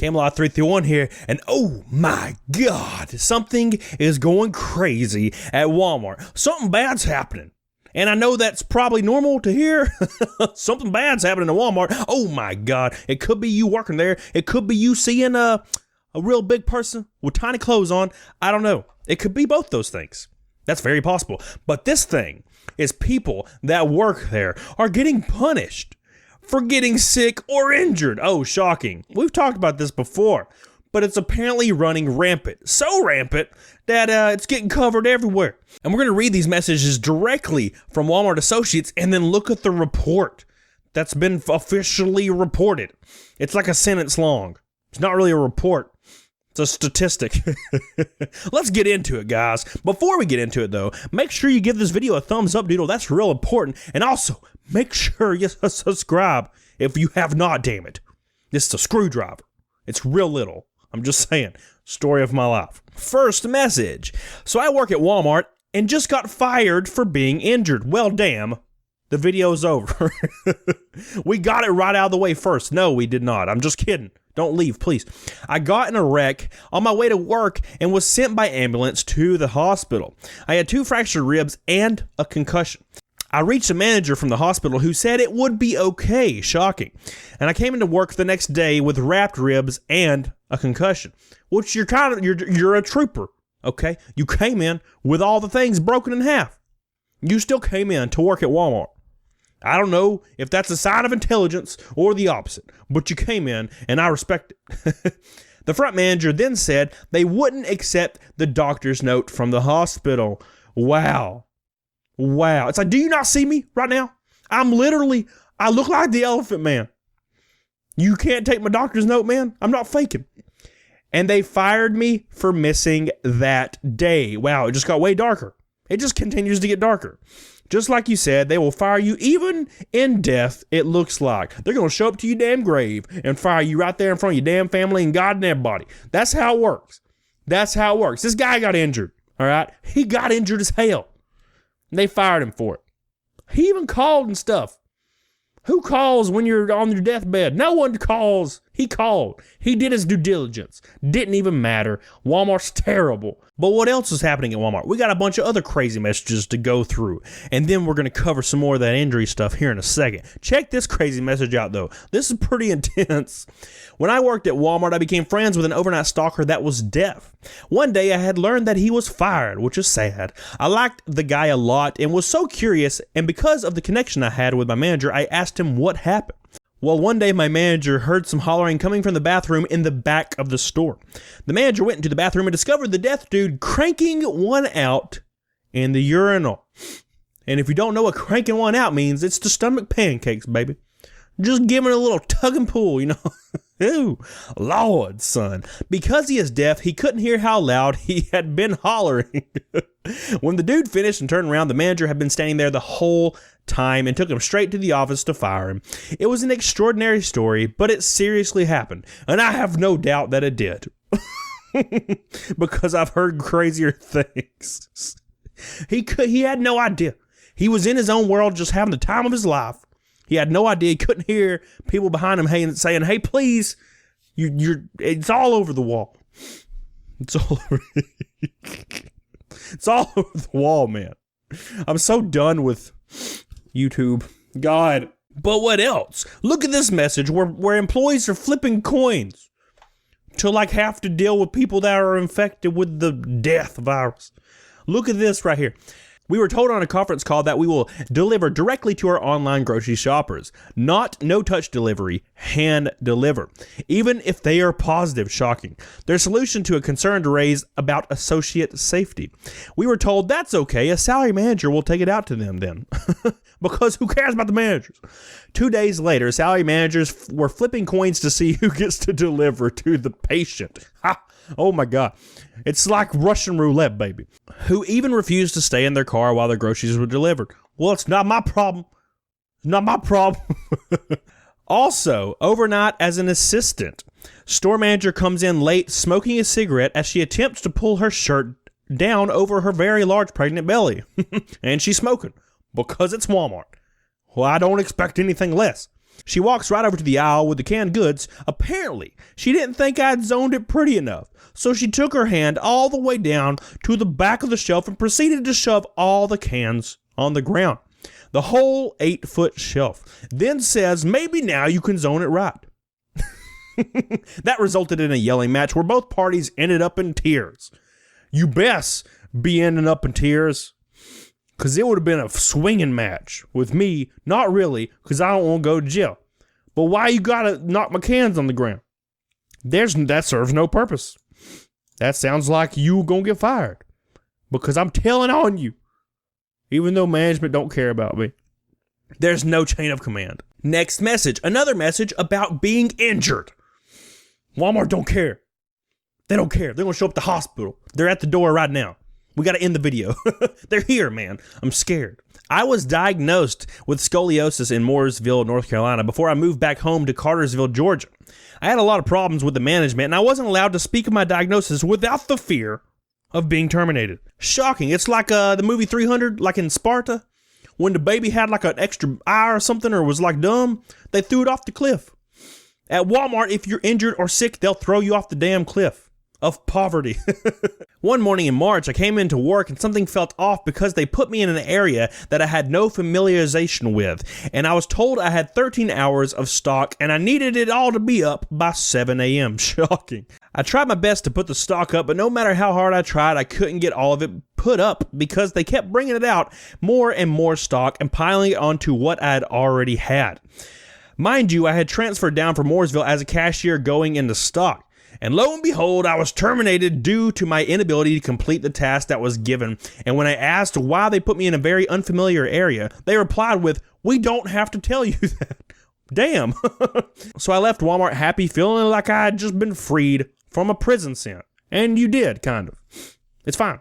Camelot 331 here, and oh my god, something is going crazy at Walmart. Something bad's happening. And I know that's probably normal to hear. Something bad's happening at Walmart. Oh my god, it could be you working there. It could be you seeing a real big person with tiny clothes on. I don't know. It could be both those things. That's very possible. But this thing is people that work there are getting punished for getting sick or injured. Oh, shocking. We've talked about this before, but it's apparently running rampant. So rampant that it's getting covered everywhere. And we're going to read these messages directly from Walmart associates and then look at the report that's been officially reported. It's like a sentence long. It's not really a report. It's a statistic. Let's get into it, guys. Before we get into it, though, make sure you give this video a thumbs up, doodle. That's real important. And also, make sure you subscribe if you have not, damn it. This is a screwdriver. It's real little. I'm just saying. Story of my life. First message. So I work at Walmart and just got fired for being injured. Well, damn. The video's over. We got it right out of the way first. No, we did not. I'm just kidding. Don't leave, please. I got in a wreck on my way to work and was sent by ambulance to the hospital. I had 2 fractured ribs and a concussion. I reached a manager from the hospital who said it would be okay. Shocking. And I came into work the next day with wrapped ribs and a concussion, which you're a trooper, okay? You came in with all the things broken in half. You still came in to work at Walmart. I don't know if that's a sign of intelligence or the opposite, but you came in and I respect it. The front manager then said they wouldn't accept the doctor's note from the hospital. Wow. Wow. It's like, do you not see me right now? I look like the Elephant Man. You can't take my doctor's note, man. I'm not faking. And they fired me for missing that day. Wow, it just got way darker. It just continues to get darker. Just like you said, they will fire you even in death, it looks like. They're going to show up to your damn grave and fire you right there in front of your damn family and God and everybody. That's how it works. That's how it works. This guy got injured, all right? He got injured as hell. They fired him for it. He even called and stuff. Who calls when you're on your deathbed? No one calls. He called. He did his due diligence. Didn't even matter. Walmart's terrible. But what else is happening at Walmart? We got a bunch of other crazy messages to go through. And then we're going to cover some more of that injury stuff here in a second. Check this crazy message out, though. This is pretty intense. When I worked at Walmart, I became friends with an overnight stalker that was deaf. One day, I had learned that he was fired, which is sad. I liked the guy a lot and was so curious. And because of the connection I had with my manager, I asked him what happened. Well, one day my manager heard some hollering coming from the bathroom in the back of the store. The manager went into the bathroom and discovered the deaf dude cranking one out in the urinal. And if you don't know what cranking one out means, it's the stomach pancakes, baby. Just giving it a little tug and pull, you know. Ooh, Lord, son. Because he is deaf, he couldn't hear how loud he had been hollering. When the dude finished and turned around, the manager had been standing there the whole time and took him straight to the office to fire him. It was an extraordinary story, but it seriously happened. And I have no doubt that it did. Because I've heard crazier things. He had no idea. He was in his own world just having the time of his life. He had no idea. He couldn't hear people behind him saying, hey, please, it's all over the wall. It's all over. It's all over the wall, man. I'm so done with YouTube. God. But what else? Look at this message where employees are flipping coins to like have to deal with people that are infected with the death virus. Look at this right here. We were told on a conference call that we will deliver directly to our online grocery shoppers. Not no-touch delivery, hand deliver. Even if they are positive, shocking. Their solution to a concern to raise about associate safety. We were told that's okay, a salary manager will take it out to them then. Because who cares about the managers? 2 days later, salary managers were flipping coins to see who gets to deliver to the patient. Ha! Oh my God. It's like Russian roulette, baby. Who even refused to stay in their car while their groceries were delivered. Well, it's not my problem. It's not my problem. Also, overnight as an assistant, store manager comes in late smoking a cigarette as she attempts to pull her shirt down over her very large pregnant belly. And she's smoking because it's Walmart. Well, I don't expect anything less. She walks right over to the aisle with the canned goods. Apparently, she didn't think I'd zoned it pretty enough, so she took her hand all the way down to the back of the shelf and proceeded to shove all the cans on the ground. The whole 8-foot shelf. Then says, maybe now you can zone it right. That resulted in a yelling match where both parties ended up in tears. You best be ending up in tears, because it would have been a swinging match with me. Not really, because I don't want to go to jail. But why you gotta knock my cans on the ground? That serves no purpose. That sounds like you gonna get fired, because I'm telling on you, even though management don't care about me. There's no chain of command. Next message, another message about being injured. Walmart don't care. They don't care. They're gonna show up at the hospital. They're at the door right now. We gotta end the video. They're here, man. I'm scared. I was diagnosed with scoliosis in Mooresville, North Carolina before I moved back home to Cartersville, Georgia. I had a lot of problems with the management, and I wasn't allowed to speak of my diagnosis without the fear of being terminated. Shocking. It's like the movie 300, like in Sparta, when the baby had like an extra eye or something, or was like dumb, they threw it off the cliff. At Walmart, if you're injured or sick, they'll throw you off the damn cliff of poverty. One morning in March, I came into work and something felt off because they put me in an area that I had no familiarization with, and I was told I had 13 hours of stock and I needed it all to be up by 7 a.m. Shocking. I tried my best to put the stock up, but no matter how hard I tried, I couldn't get all of it put up because they kept bringing it out more and more stock and piling it onto what I had already had. Mind you, I had transferred down from Mooresville as a cashier going into stock. And lo and behold, I was terminated due to my inability to complete the task that was given. And when I asked why they put me in a very unfamiliar area, they replied with, "We don't have to tell you that." Damn. So I left Walmart happy, feeling like I had just been freed from a prison sentence. And you did, kind of. It's fine.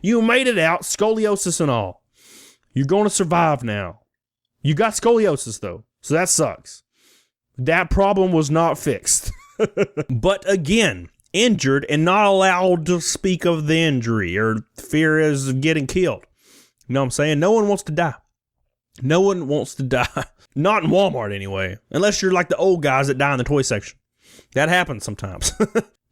You made it out, scoliosis and all. You're going to survive now. You got scoliosis, though, so that sucks. That problem was not fixed. But again, injured and not allowed to speak of the injury or fear is getting killed. You know what I'm saying? No one wants to die. No one wants to die. Not in Walmart anyway. Unless you're like the old guys that die in the toy section. That happens sometimes.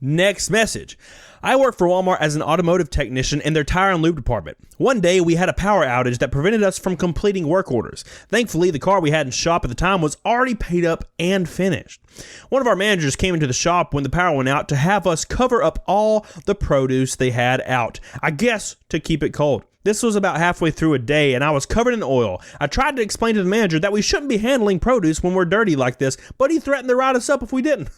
Next message. I work for Walmart as an automotive technician in their tire and lube department. One day, we had a power outage that prevented us from completing work orders. Thankfully, the car we had in shop at the time was already paid up and finished. One of our managers came into the shop when the power went out to have us cover up all the produce they had out. I guess to keep it cold. This was about halfway through a day, and I was covered in oil. I tried to explain to the manager that we shouldn't be handling produce when we're dirty like this, but he threatened to write us up if we didn't.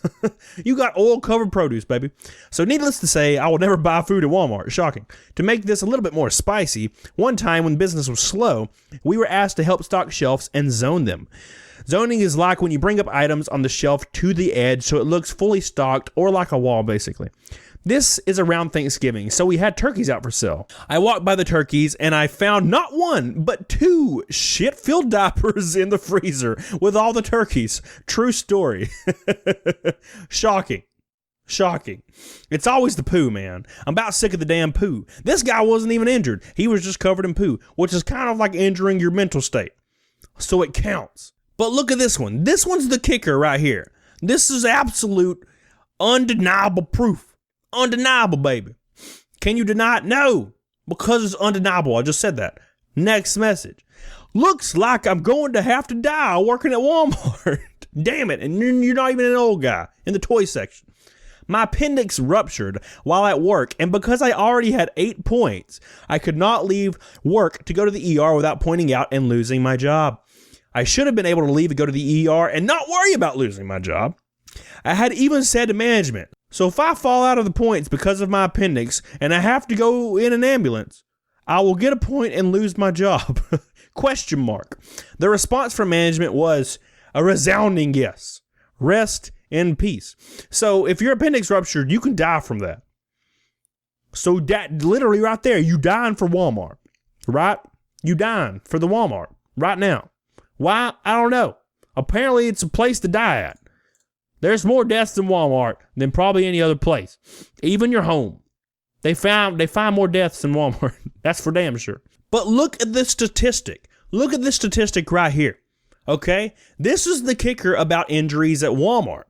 You got oil-covered produce, baby. So needless to say, I will never buy food at Walmart. Shocking. To make this a little bit more spicy, one time when business was slow, we were asked to help stock shelves and zone them. Zoning is like when you bring up items on the shelf to the edge so it looks fully stocked, or like a wall, basically. This is around Thanksgiving, so we had turkeys out for sale. I walked by the turkeys and I found not one, but 2 shit-filled diapers in the freezer with all the turkeys. True story. Shocking. Shocking. It's always the poo, man. I'm about sick of the damn poo. This guy wasn't even injured. He was just covered in poo, which is kind of like injuring your mental state. So it counts. But look at this one. This one's the kicker right here. This is absolute, undeniable proof. Undeniable, baby. Can you deny it? No, because it's undeniable. I just said that. Next message. Looks like I'm going to have to die working at Walmart. Damn it. And you're not even an old guy in the toy section. My appendix ruptured while at work, and because I already had 8 points, I could not leave work to go to the ER without pointing out and losing my job. I should have been able to leave and go to the ER and not worry about losing my job. I had even said to management, so if I fall out of the points because of my appendix and I have to go in an ambulance, I will get a point and lose my job. Question mark. The response from management was a resounding yes. Rest in peace. So if your appendix ruptured, you can die from that. So that literally right there, you dying for Walmart, right? You dying for the Walmart right now. Why? I don't know. Apparently it's a place to die at. There's more deaths in Walmart than probably any other place. Even your home. They find more deaths in Walmart. That's for damn sure. But look at this statistic. Look at this statistic right here. Okay? This is the kicker about injuries at Walmart.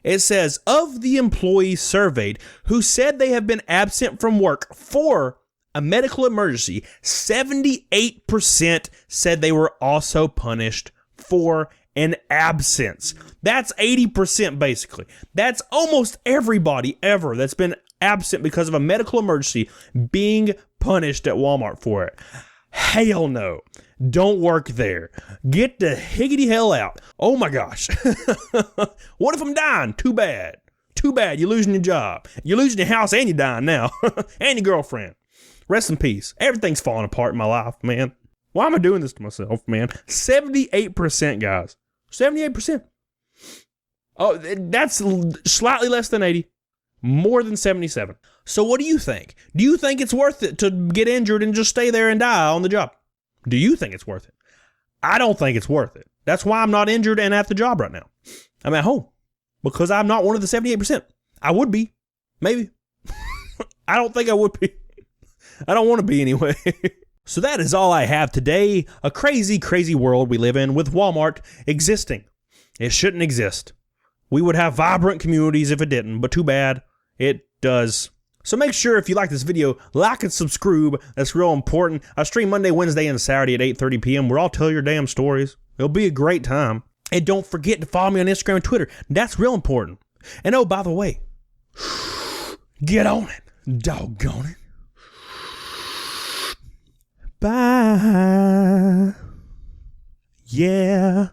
It says, of the employees surveyed who said they have been absent from work for a medical emergency, 78% said they were also punished for an absence. That's 80% basically. That's almost everybody ever that's been absent because of a medical emergency being punished at Walmart for it. Hell no. Don't work there. Get the higgity hell out. Oh my gosh. What if I'm dying? Too bad. Too bad. You're losing your job. You're losing your house and you're dying now. And your girlfriend. Rest in peace. Everything's falling apart in my life, man. Why am I doing this to myself, man? 78%, guys. 78%. Oh, that's slightly less than 80. More than 77. So what do you think? Do you think it's worth it to get injured and just stay there and die on the job? Do you think it's worth it? I don't think it's worth it. That's why I'm not injured and at the job right now. I'm at home because I'm not one of the 78%. I would be. Maybe. I don't think I would be. I don't want to be anyway. So that is all I have today. A crazy, crazy world we live in with Walmart existing. It shouldn't exist. We would have vibrant communities if it didn't, but too bad it does. So make sure if you like this video, like and subscribe. That's real important. I stream Monday, Wednesday, and Saturday at 8:30 p.m. where I'll tell your damn stories. It'll be a great time. And don't forget to follow me on Instagram and Twitter. That's real important. And oh, by the way, get on it. Doggone it. Bye. Yeah.